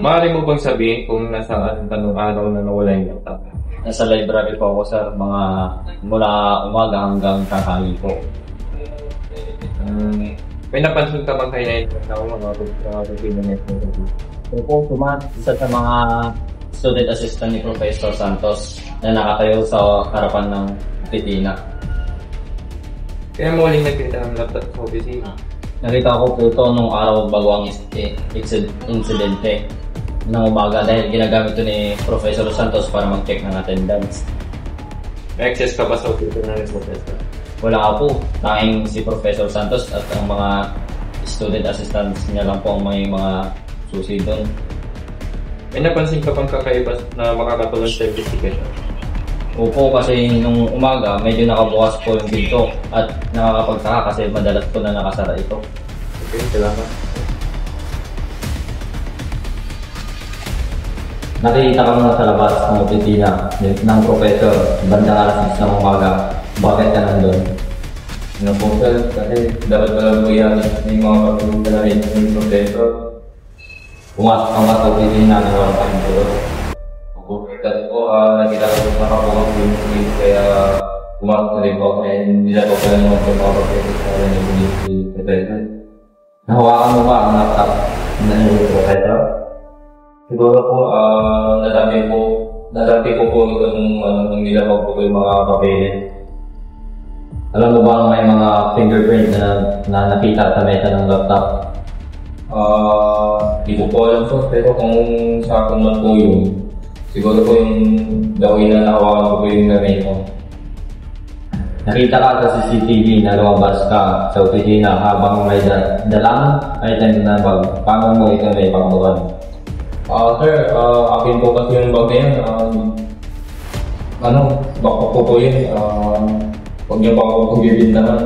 Maaari mo bang sabihin kung nasaan ka nung araw na nawala yung laptop? Nasa library po ako, sir, mga mula umaga hanggang tanghali po. May napansin ka bang kayo na ito na mga routine na ito? Ito po, isa sa mga student assistant ni Professor Santos na nakatayo sa harapan ng opisina. Kaya mo uling nagkita ng laptop sa opisina? Nakita ko po ito nung araw bago ang insidente ng umaga dahil ginagamit ito ni Professor Santos para mag-check ng attendance. May access ka ba sa opisina ng professor? Wala ka po. Tanging si Professor Santos at ang mga student assistants niya lang po ang may mga susi doon. May napansin ka bang kakaiba na makakatulong sa investigation? Opo, kasi nung umaga medyo nakabukas po yung pinto at nakakapagtaka kasi madalas po na nakasara ito. Okay, salamat. Nakikita ka muna sa labas ng opisina ng professor bandang alas 6 ng umaga. Bakit ka nandun? Ano po sir, kasi dapat pala po yan yung mga kapatid na rin yung professor. Pumasok ka ba sa opisina ng walang pahintulot? Kasi po, nakita ko nakapulang yung sleep kaya pumasok na rin po kaya hindi na po pala naman po mga kapatid sa rin yung professor. Nahawakan mo ba ang laptop ng professor? Siguro po, nadati ko po nung nilabag po yung mga papeles. Alam mo ba may mga fingerprint na nakita sa mesa ng laptop? Hindi ko po alam po, pero kung sa akin man po yun, siguro po yung gawin na nakawakan ko po yung gamit ko. Nakita ka sa CCTV na lumabas ka sa opisina habang may dalang item na bag. Paano mo ito may pagbukan? Sir, akin po kasi yung bag na yan. Backpack po po yun. Huwag niyo pa ako pagbibintangan.